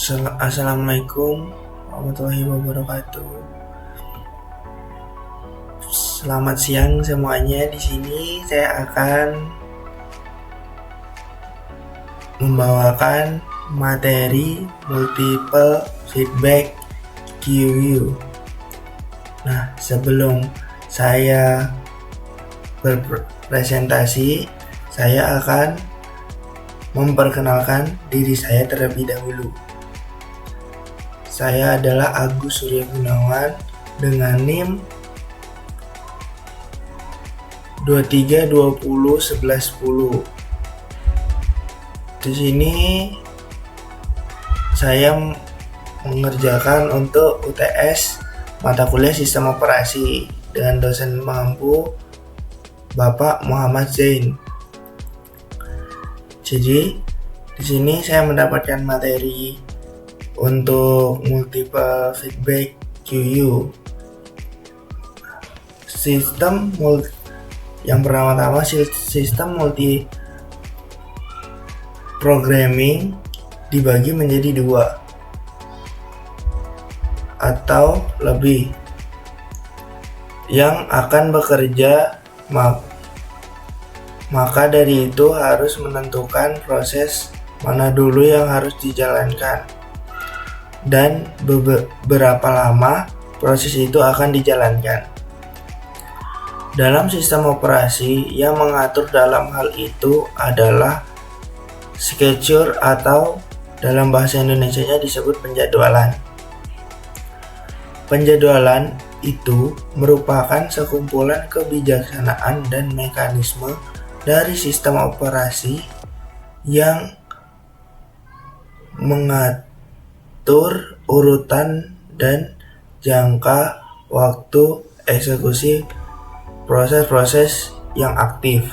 Assalamualaikum warahmatullahi wabarakatuh. Selamat siang semuanya. Di sini saya akan membawakan materi multiple feedback QU. Nah, sebelum saya berpresentasi, saya akan memperkenalkan diri saya terlebih dahulu. Saya adalah Agus Surya Gunawan dengan NIM 23201110. Di sini saya mengerjakan untuk UTS mata kuliah Sistem Operasi dengan dosen mampu Bapak Muhammad Zain. Jadi di sini saya mendapatkan materi untuk multiple feedback QU. Yang pertama-tama sistem multi programming dibagi menjadi dua atau lebih yang akan bekerja, maka dari itu harus menentukan proses mana dulu yang harus dijalankan dan beberapa lama proses itu akan dijalankan. Dalam sistem operasi, yang mengatur dalam hal itu adalah schedule atau dalam bahasa Indonesianya disebut penjadwalan. Penjadwalan itu merupakan sekumpulan kebijaksanaan dan mekanisme dari sistem operasi yang mengatur urutan dan jangka waktu eksekusi proses-proses yang aktif.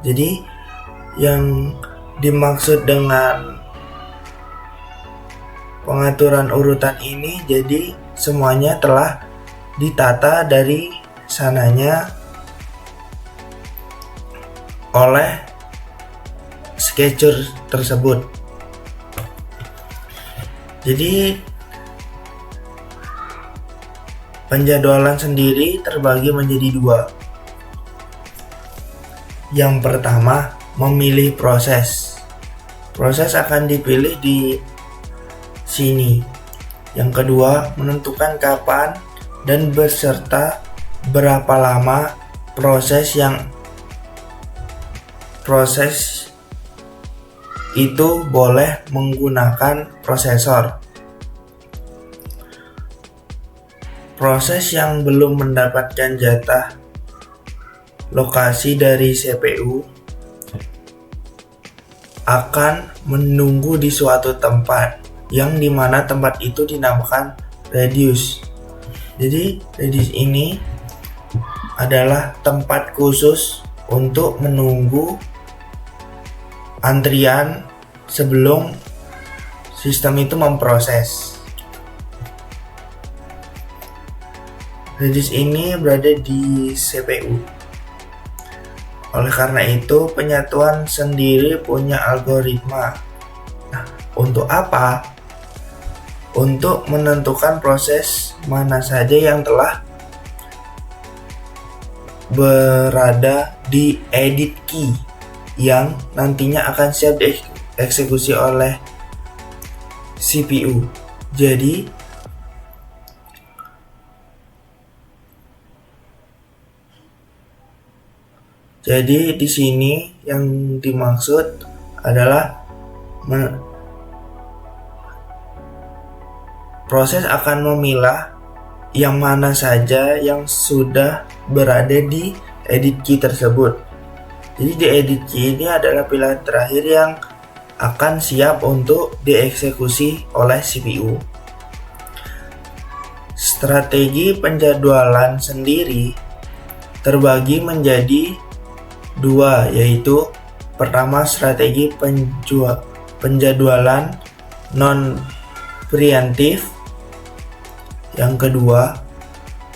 Jadi yang dimaksud dengan pengaturan urutan ini, jadi semuanya telah ditata dari sananya oleh schedule tersebut. Jadi penjadwalan sendiri terbagi menjadi dua. Yang pertama, memilih proses. Proses akan dipilih di sini. Yang kedua, menentukan kapan dan beserta berapa lama proses itu boleh menggunakan prosesor. Proses yang belum mendapatkan jatah lokasi dari CPU akan menunggu di suatu tempat, yang dimana tempat itu dinamakan radius. Jadi radius ini adalah tempat khusus untuk menunggu antrian sebelum sistem itu memproses. Radius ini berada di CPU. Oleh karena itu, penyatuan sendiri punya algoritma. Nah, untuk apa? Untuk menentukan proses mana saja yang telah berada di edit key yang nantinya akan siap dieksekusi oleh CPU. Jadi di sini yang dimaksud adalah proses akan memilah yang mana saja yang sudah berada di edit key tersebut. Jadi di edit key ini adalah pilihan terakhir yang akan siap untuk dieksekusi oleh CPU. Strategi penjadwalan sendiri terbagi menjadi dua, yaitu pertama strategi penjadwalan non-preemptif, yang kedua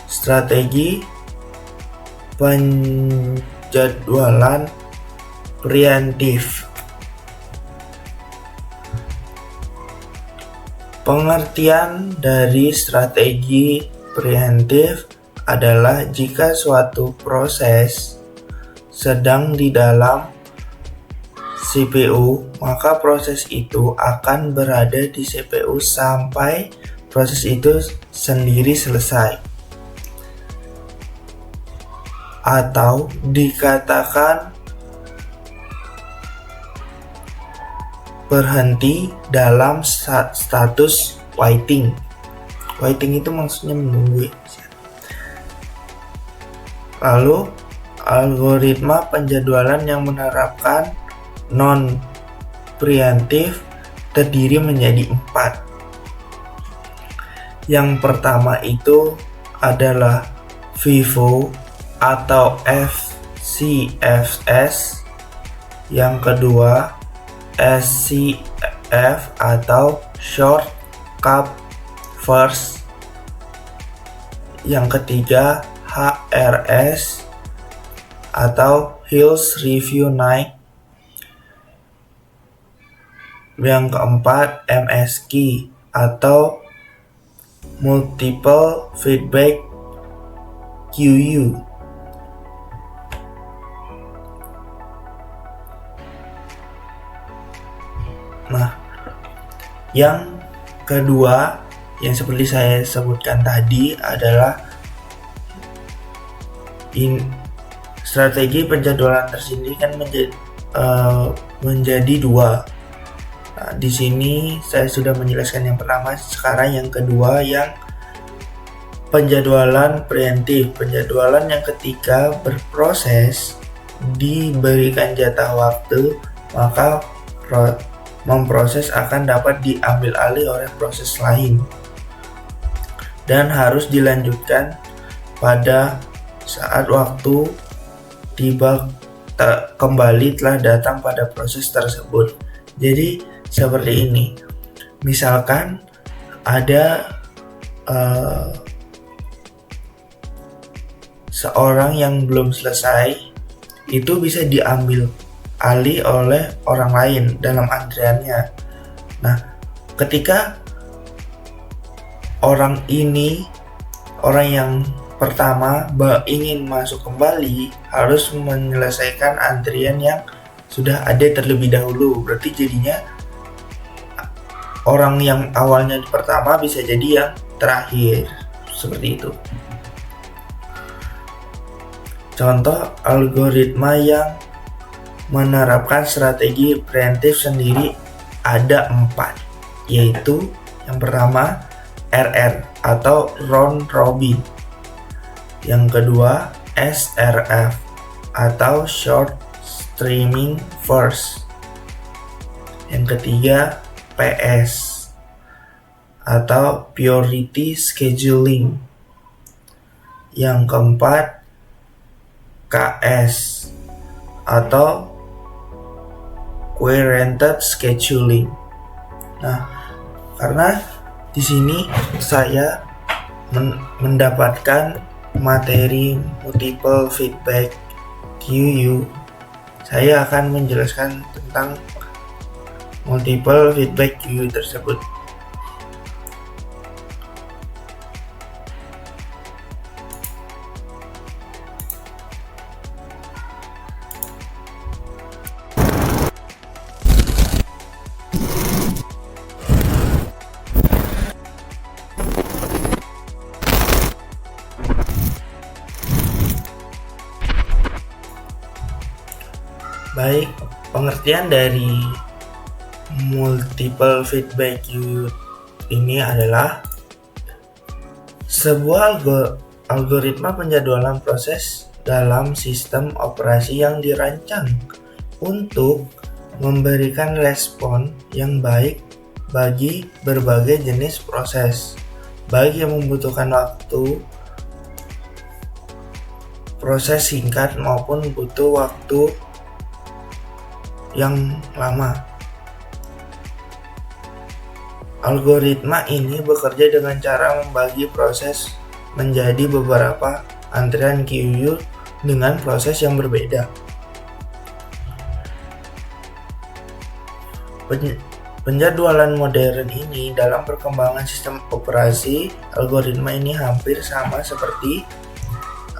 strategi penjadwalan preemptif. Pengertian dari strategi preemptif adalah jika suatu proses sedang di dalam CPU, maka proses itu akan berada di CPU sampai proses itu sendiri selesai. Atau dikatakan berhenti dalam status waiting. Waiting itu maksudnya menunggu. Lalu algoritma penjadwalan yang menerapkan non-preemptif terdiri menjadi 4. Yang pertama itu adalah FIFO atau FCFS. Yang kedua SCF atau Short Cap First. Yang ketiga HRS atau Hills Review Night. Yang keempat MSQ atau Multiple Feedback QU. Nah, yang kedua yang seperti saya sebutkan tadi adalah strategi penjadwalan tersendiri kan menjadi 2. Nah, di sini saya sudah menjelaskan yang pertama, sekarang yang kedua yang penjadwalan preemptif. Penjadwalan yang ketika berproses diberikan jatah waktu, maka memproses akan dapat diambil alih oleh proses lain dan harus dilanjutkan pada saat waktu tiba kembali telah datang pada proses tersebut. Jadi seperti ini, misalkan ada seorang yang belum selesai, itu bisa diambil alih oleh orang lain dalam antriannya. Nah, ketika orang yang pertama ingin masuk kembali, harus menyelesaikan antrian yang sudah ada terlebih dahulu. Berarti jadinya orang yang awalnya pertama bisa jadi yang terakhir. Seperti itu. Contoh algoritma yang menerapkan strategi preemptif sendiri ada 4, yaitu yang pertama RR atau round robin, yang kedua SRF atau short streaming first, yang ketiga PS atau priority scheduling, yang keempat KS atau Query-Oriented Scheduling. Nah, karena di sini saya mendapatkan materi multiple feedback QU, saya akan menjelaskan tentang multiple feedback QU tersebut. Baik, pengertian dari multiple feedback queue ini adalah sebuah algoritma penjadwalan proses dalam sistem operasi yang dirancang untuk memberikan respon yang baik bagi berbagai jenis proses, baik yang membutuhkan waktu proses singkat maupun butuh waktu yang lama. Algoritma ini bekerja dengan cara membagi proses menjadi beberapa antrian QU dengan proses yang berbeda. Penjadwalan modern ini dalam perkembangan sistem operasi, algoritma ini hampir sama seperti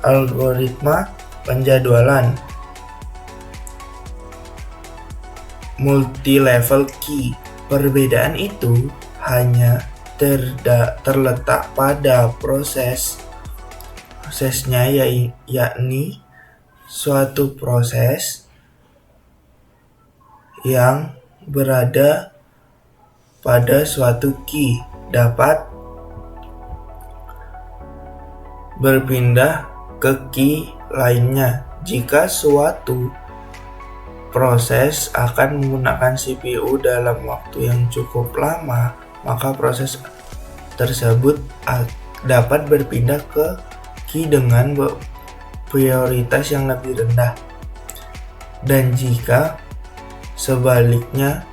algoritma penjadwalan multi-level key. Perbedaan itu hanya terletak pada prosesnya, yakni suatu proses yang berada pada suatu key dapat berpindah ke key lainnya. Jika suatu proses akan menggunakan CPU dalam waktu yang cukup lama, maka proses tersebut dapat berpindah ke key dengan prioritas yang lebih rendah. Dan jika sebaliknya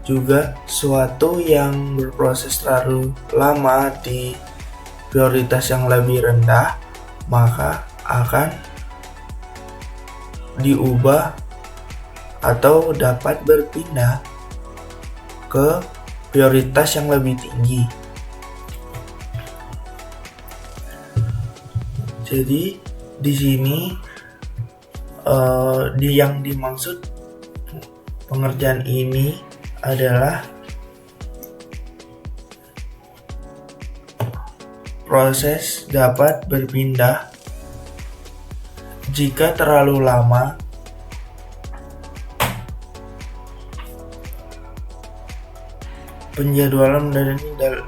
juga suatu yang berproses terlalu lama di prioritas yang lebih rendah, maka akan diubah atau dapat berpindah ke prioritas yang lebih tinggi. Jadi di sini yang dimaksud pengerjaan ini adalah proses dapat berpindah jika terlalu lama penjadwalan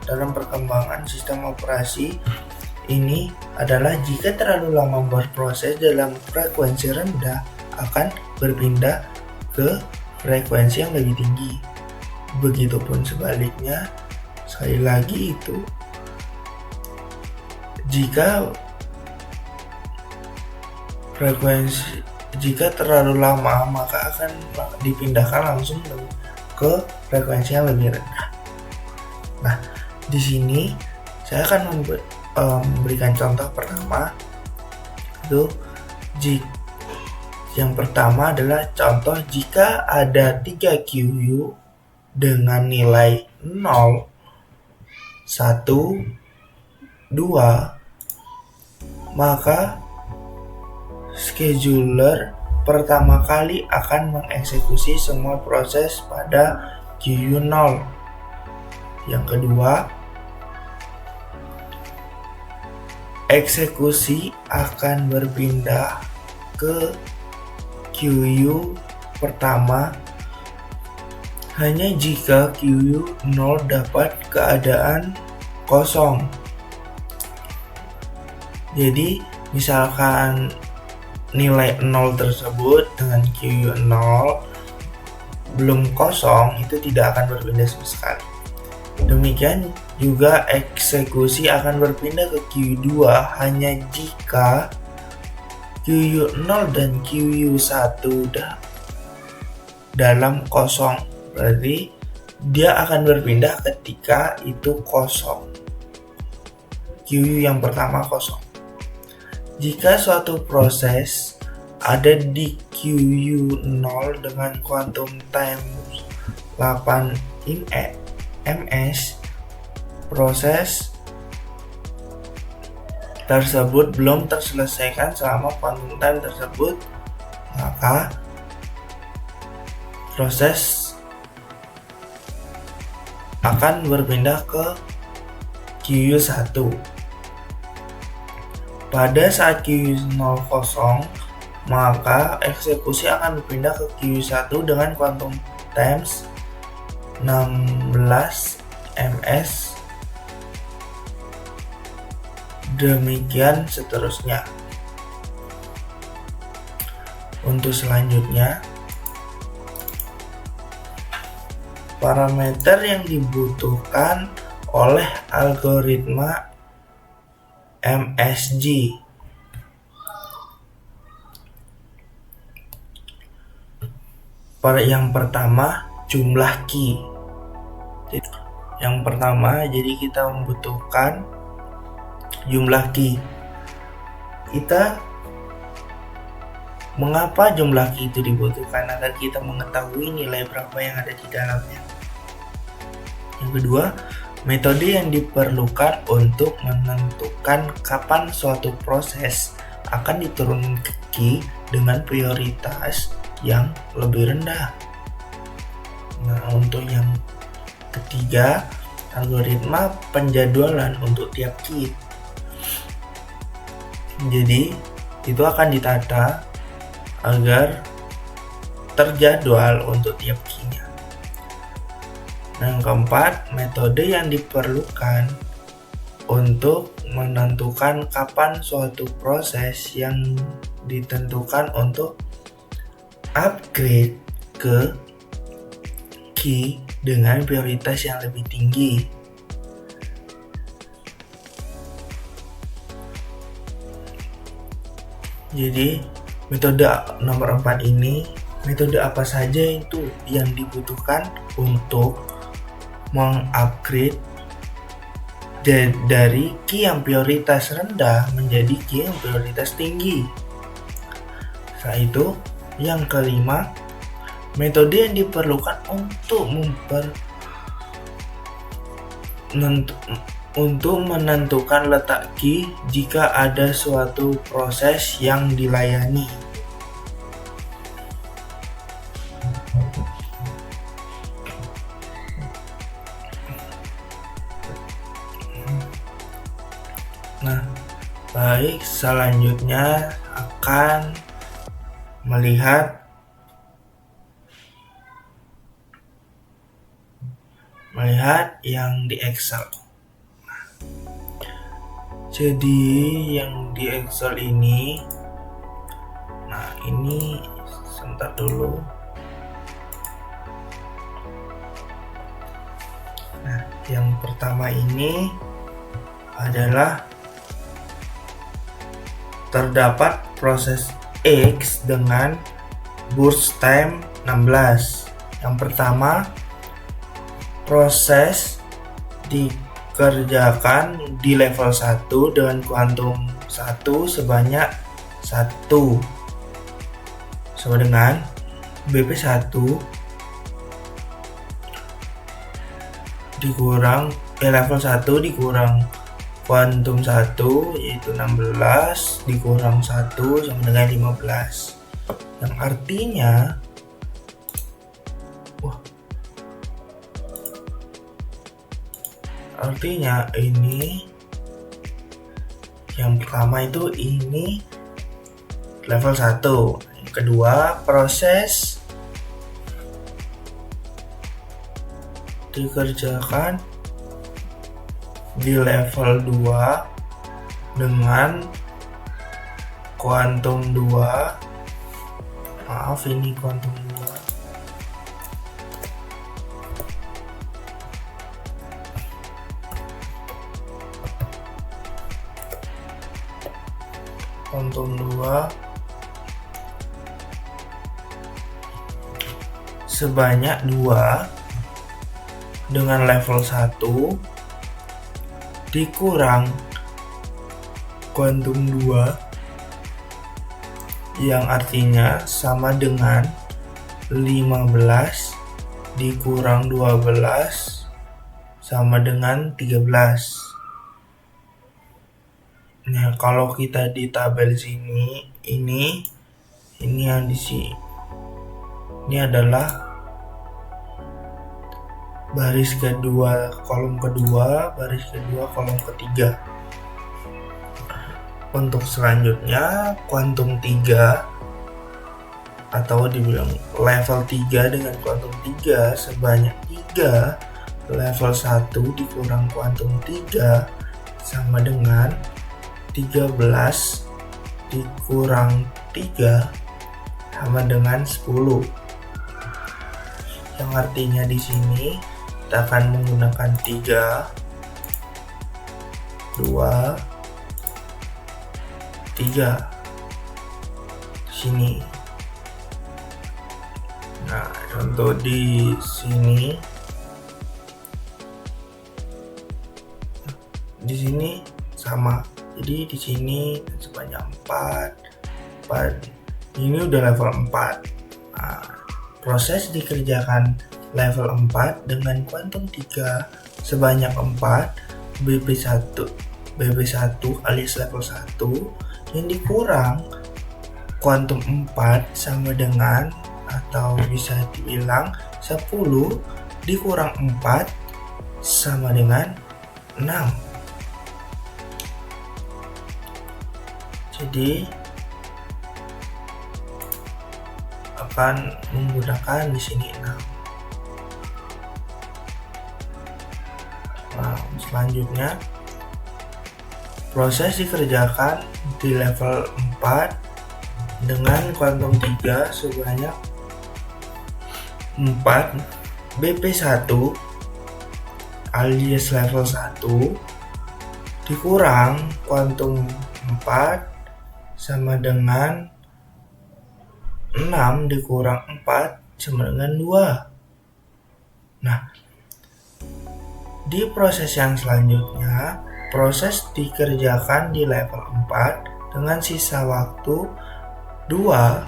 dalam perkembangan sistem operasi ini adalah jika terlalu lama berproses dalam frekuensi rendah akan berpindah ke frekuensi yang lebih tinggi. Begitupun sebaliknya, sekali lagi itu jika terlalu lama maka akan dipindahkan langsung ke frekuensi yang lebih rendah. Nah, di sini saya akan memberikan contoh pertama. Yang pertama adalah contoh jika ada 3 QU dengan nilai 0, 1, 2, maka scheduler pertama kali akan mengeksekusi semua proses pada QU 0. Yang kedua, eksekusi akan berpindah ke QU pertama hanya jika QU 0 dapat keadaan kosong. Jadi misalkan nilai 0 tersebut dengan QU 0 belum kosong, itu tidak akan berpindah sama sekali. Demikian juga eksekusi akan berpindah ke QU 2 hanya jika QU 0 dan QU 1 dalam kosong. Berarti dia akan berpindah ketika itu kosong. QU yang pertama kosong. Jika suatu proses ada di QU 0 dengan quantum time 8 ms, proses tersebut belum terselesaikan selama quantum time tersebut, maka proses akan berpindah ke QU 1. Pada saat QU 0 kosong, maka eksekusi akan berpindah ke QU 1 dengan quantum times 16 ms. Demikian seterusnya. Untuk selanjutnya, parameter yang dibutuhkan oleh algoritma MSG. Yang pertama, jumlah key. Yang pertama, jadi kita membutuhkan jumlah key. Kita Mengapa jumlah key itu dibutuhkan? Agar kita mengetahui nilai berapa yang ada di dalamnya. Yang kedua, metode yang diperlukan untuk menentukan kapan suatu proses akan diturunkan ke key dengan prioritas yang lebih rendah. Nah, untuk yang ketiga, algoritma penjadwalan untuk tiap key. Jadi, itu akan ditata agar terjadwal untuk tiap key-nya. Nah, yang keempat, metode yang diperlukan untuk menentukan kapan suatu proses yang ditentukan untuk upgrade ke key dengan prioritas yang lebih tinggi. Jadi metode nomor 4 ini, metode apa saja itu yang dibutuhkan untuk mengupgrade dari key yang prioritas rendah menjadi key yang prioritas tinggi. Setelah itu, yang kelima, metode yang diperlukan untuk menentukan letak key jika ada suatu proses yang dilayani. Nah, baik, selanjutnya akan melihat yang di Excel. Jadi yang di Excel ini, nah ini sebentar dulu. Nah, yang pertama ini adalah terdapat proses X dengan burst time 16. Yang pertama, proses dikerjakan di level 1 dengan kuantum 1 sebanyak 1 sama dengan BP1 dikurang level 1 dikurang kuantum 1 yaitu 16 dikurang 1 sama dengan 15, yang artinya ini yang pertama itu ini level 1, yang kedua proses dikerjakan di level 2 dengan kuantum 2, maaf ini kuantum 2, sebanyak 2 dengan level 1 dikurang kuantum 2 yang artinya sama dengan 15 dikurang 12 sama dengan 13. Nah, kalau kita di tabel sini ini yang di sini ini adalah baris kedua, kolom kedua, baris kedua, kolom ketiga. Untuk selanjutnya kuantum 3 atau dibilang level 3 dengan kuantum 3 sebanyak 3 level 1 dikurang kuantum 3 sama dengan 13 dikurang 3 sama dengan 10. Yang artinya di sini kita akan menggunakan 3 2 3 sini. Nah, contoh di sini sama. Jadi di sini sebanyak 4 Ini udah level 4. Nah, proses dikerjakan level 4 dengan kuantum 3 sebanyak 4 BB1 alias level 1 yang dikurang kuantum 4 sama dengan, atau bisa dibilang 10 dikurang 4 sama dengan 6. Jadi akan menggunakan di sini 6. Nah, selanjutnya proses dikerjakan di level 4 dengan kuantum 3 sebanyak 4 BP1 alias level 1 dikurang kuantum 4 sama dengan 6 dikurang 4 sama dengan 2. Nah, di proses yang selanjutnya, proses dikerjakan di level 4 dengan sisa waktu 2,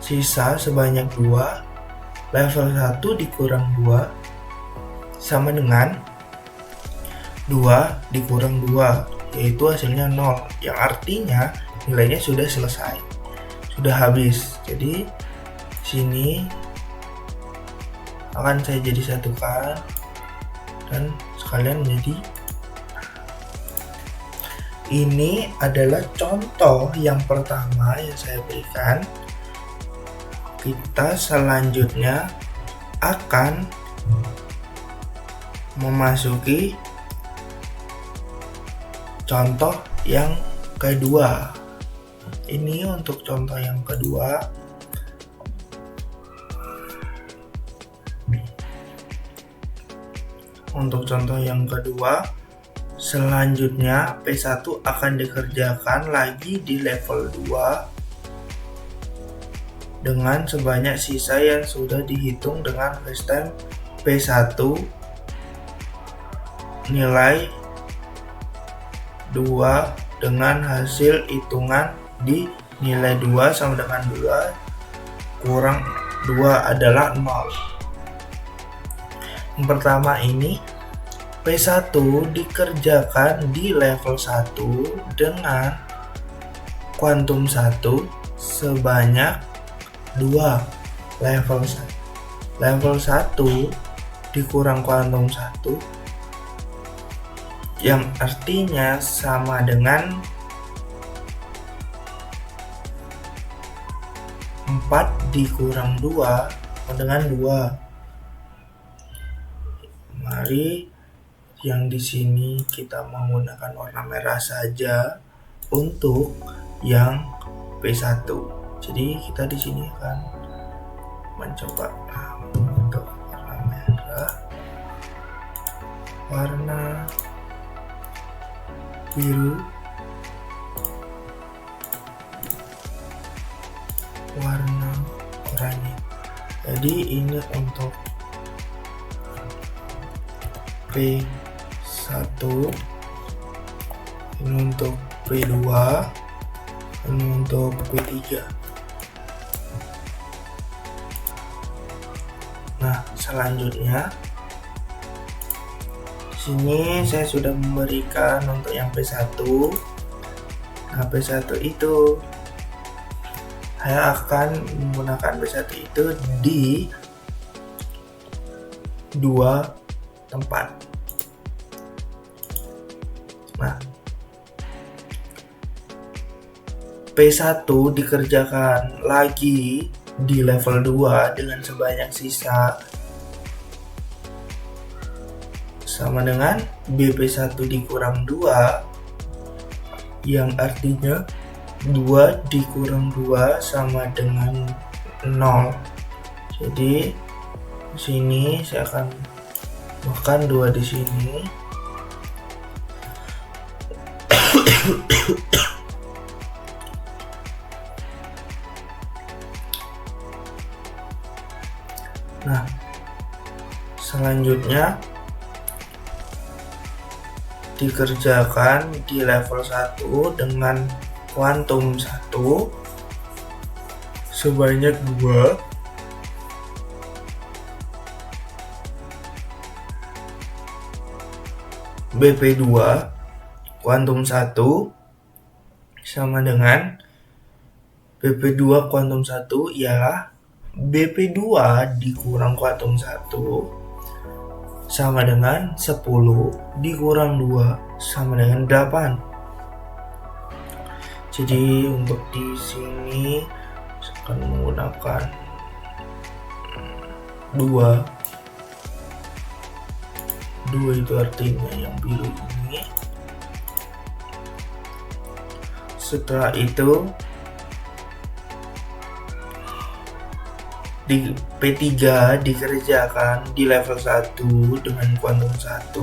sisa sebanyak 2, level 1 dikurang 2 sama dengan 2 dikurang 2, yaitu hasilnya 0, yang artinya nilainya sudah selesai, sudah habis. Jadi sini akan saya jadi satukan dan sekalian menjadi. Ini adalah contoh yang pertama yang saya berikan. Kita selanjutnya akan memasuki contoh yang kedua. Ini untuk contoh yang kedua. Untuk contoh yang kedua, selanjutnya P1 akan dikerjakan lagi di level 2 dengan sebanyak sisa yang sudah dihitung dengan facetime P1 nilai 2 dengan hasil hitungan di nilai 2 sama dengan 2 kurang 2 adalah 0. Yang pertama ini P1 dikerjakan di level 1 dengan kuantum 1 sebanyak 2 level 1. Level 1 dikurang kuantum 1 yang artinya sama dengan 4 dikurang 2 dengan 2. Mari yang di sini kita menggunakan warna merah saja untuk yang P1. Jadi kita di sini akan mencoba untuk warna merah, warna biru, warna oranye. Jadi ini untuk P1, ini untuk P2, ini untuk P3. Nah, selanjutnya sini saya sudah memberikan untuk yang P1. Nah, P1 itu saya akan menggunakan P1 itu di 2 tempat. Nah, P1 dikerjakan lagi di level 2 dengan sebanyak sisa sama dengan BP1 dikurang 2, yang artinya 2 dikurang 2 sama dengan 0. Jadi sini saya akan bahkan 2 di sini. Nah, selanjutnya dikerjakan di level 1 dengan kuantum 1 sebanyak 2. BP2 kuantum 1 sama dengan BP2 kuantum 1 ialah BP2 dikurang kuantum 1 sama dengan 10 dikurang 2 sama dengan 8. Jadi untuk di sini akan menggunakan 2 itu artinya yang biru ini. Setelah itu di P3 dikerjakan di level 1 dengan kuantum 1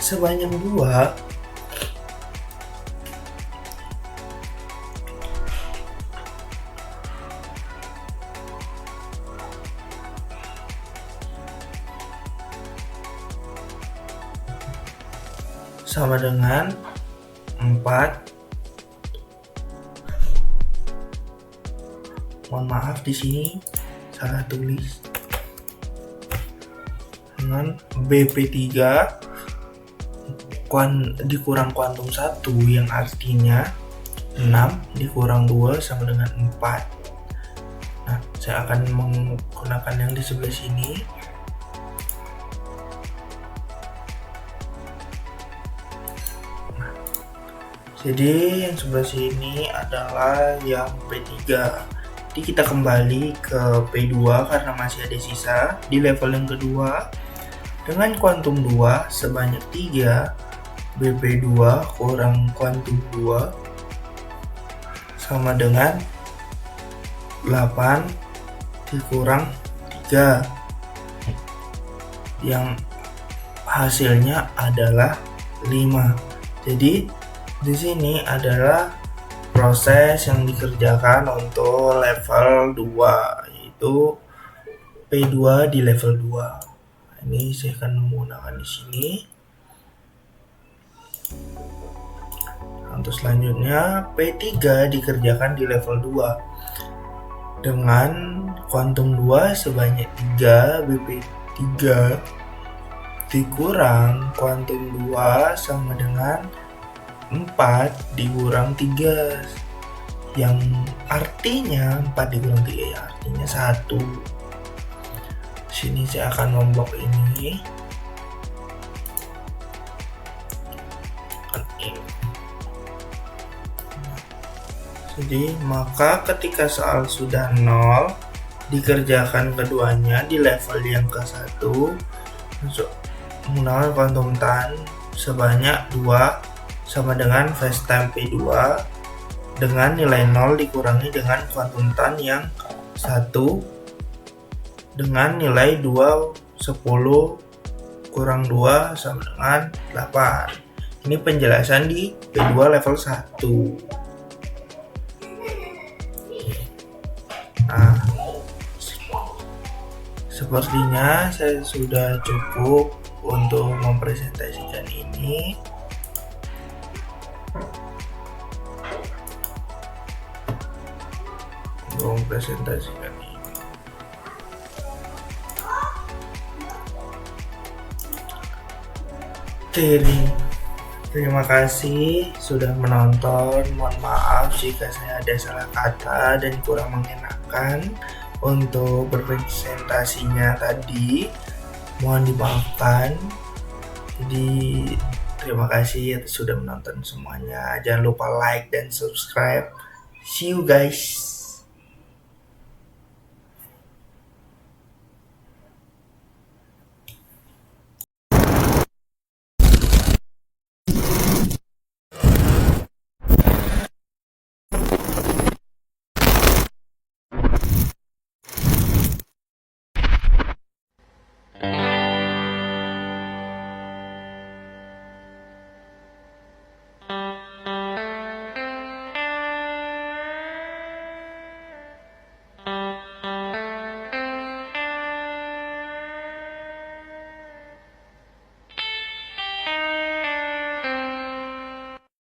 sebanyak 2. Sama dengan 4. Mohon maaf di sini salah tulis. Dengan BP3 dikurang kuantum 1 yang artinya 6 dikurang 2 sama dengan 4. Nah, saya akan menggunakan yang di sebelah sini. Jadi yang sebelah sini adalah yang P3. Jadi kita kembali ke P2 karena masih ada sisa di level yang kedua dengan kuantum 2 sebanyak 3. BP2 kurang kuantum 2 sama dengan 8 dikurang 3 yang hasilnya adalah 5. Jadi di sini adalah proses yang dikerjakan untuk level 2, yaitu P2 di level 2. Ini saya akan menggunakan di sini. Untuk selanjutnya P3 dikerjakan di level 2 dengan kuantum 2 sebanyak 3 BP3 dikurang kuantum 2 sama dengan 4 dikurang 3 yang artinya 4 dikurang 3 ya artinya 1. Sini saya akan memblok ini. Jadi maka ketika soal sudah 0 dikerjakan keduanya di level yang ke-1 menggunakan kuantum tan sebanyak 2 sama dengan phase time P2 dengan nilai 0 dikurangi dengan kuantum tan yang 1 dengan nilai 2 10 kurang 2 sama dengan 8. Ini penjelasan di P2 level 1. Nah, sepertinya saya sudah cukup untuk mempresentasikan ini. Mempresentasikan ini. Terima kasih sudah menonton. Mohon maaf jika saya ada salah kata dan kurang mengenakan untuk berpresentasinya tadi. Mohon dimaafkan. Jadi terima kasih sudah menonton semuanya. Jangan lupa like dan subscribe. See you guys.